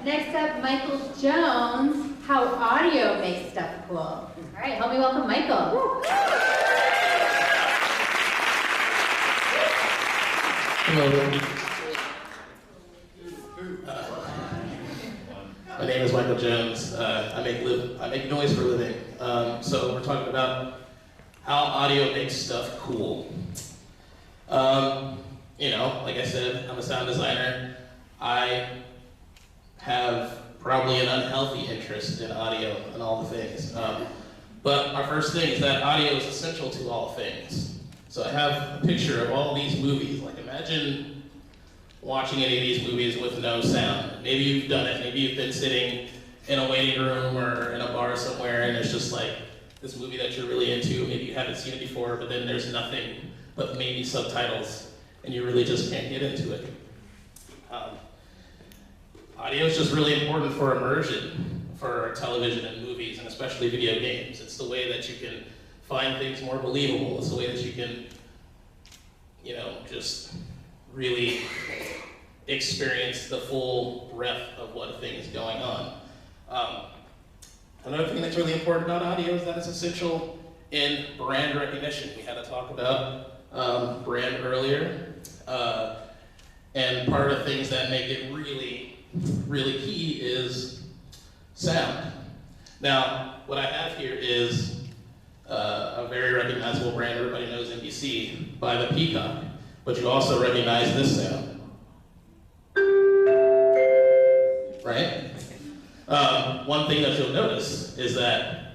Next up, Michael Jones, how audio makes stuff cool. All right, help me welcome Michael. Hello. My name is Michael Jones. I make noise for a living. So we're talking about how audio makes stuff cool. Like I said, I'm a sound designer. I have probably an unhealthy interest in audio and all the things. But our first thing is that audio is essential to all things. So I have a picture of all these movies. Like imagine watching any of these movies with no sound. Maybe you've done it. Maybe you've been sitting in a waiting room or in a bar somewhere and it's just like this movie that you're really into. Maybe you haven't seen it before, but then there's nothing but maybe subtitles and you really just can't get into it. Audio is just really important for immersion for television and movies, and especially video games. It's the way that you can find things more believable. It's the way that you can, just really experience the full breadth of what a thing is going on. Another thing that's really important about audio is that it's essential in brand recognition. We had a talk about brand earlier. And part of the things that make it really, really key is sound. Now, what I have here is a very recognizable brand. Everybody knows NBC by the peacock, but you also recognize this sound, right? One thing that you'll notice is that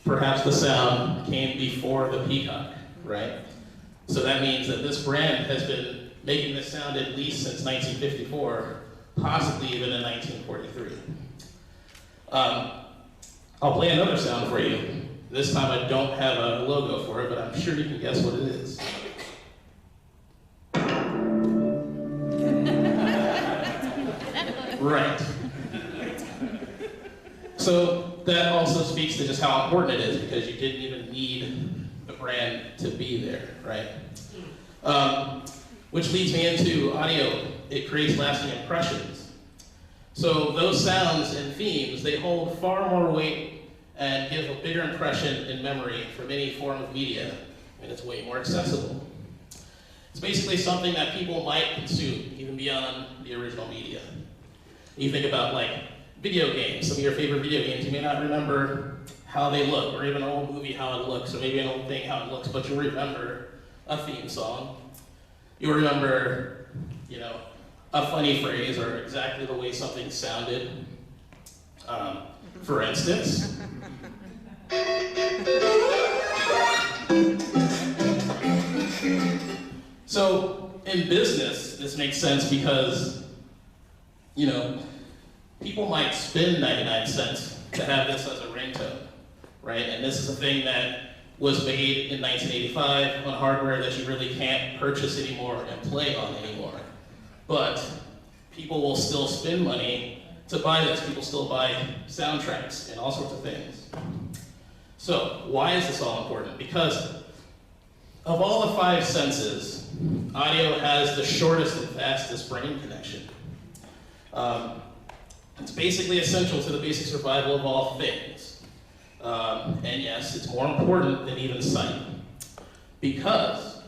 perhaps the sound came before the peacock, right? So that means that this brand has been making this sound at least since 1954, possibly even in 1943. I'll play another sound for you. This time I don't have a logo for it, but I'm sure you can guess what it is. Right. So that also speaks to just how important it is because you didn't even need the brand to be there, right? Which leads me into audio. It creates lasting impressions. So those sounds and themes, they hold far more weight and give a bigger impression in memory from any form of media, and it's way more accessible. It's basically something that people might consume, even beyond the original media. You think about like video games, some of your favorite video games, you may not remember how they look, or even an old movie how it looks, or maybe an old thing how it looks, but you'll remember a theme song. You'll remember, a funny phrase or exactly the way something sounded. For instance, so in business, this makes sense because, people might spend 99 cents to have this as a ringtone, right? And this is a thing that was made in 1985 on hardware that you really can't purchase anymore and play on anymore. But people will still spend money to buy this. People still buy soundtracks and all sorts of things. So why is this all important? Because of all the five senses, audio has the shortest and fastest brain connection. It's basically essential to the basic survival of all things. And yes, it's more important than even sight. Because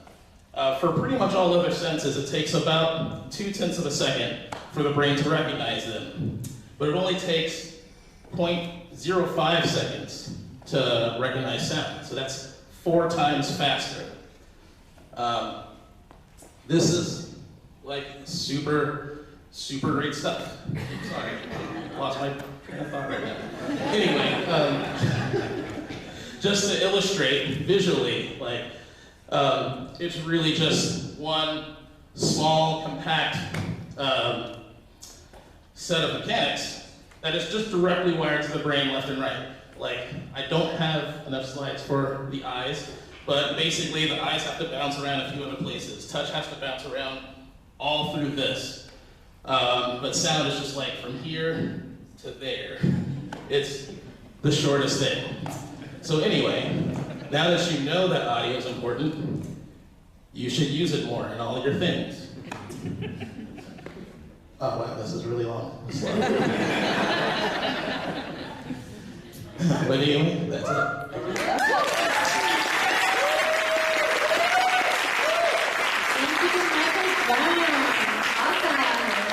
for pretty much all other senses, it takes about 0.2 of a second for the brain to recognize them. But it only takes 0.05 seconds to recognize sound. So that's 4 times faster. This is like super great stuff. Sorry, lost my train of thought right now. Anyway, just to illustrate visually, it's really just one small, compact set of mechanics that is just directly wired to the brain left and right. I don't have enough slides for the eyes, but basically the eyes have to bounce around a few other places. Touch has to bounce around all through this. But sound is just from here to there. It's the shortest thing. So anyway, now that you know that audio is important, you should use it more in all your things. Oh wow, this is really long. But anyway, that's it. Thank you, Michael Brown. Awesome.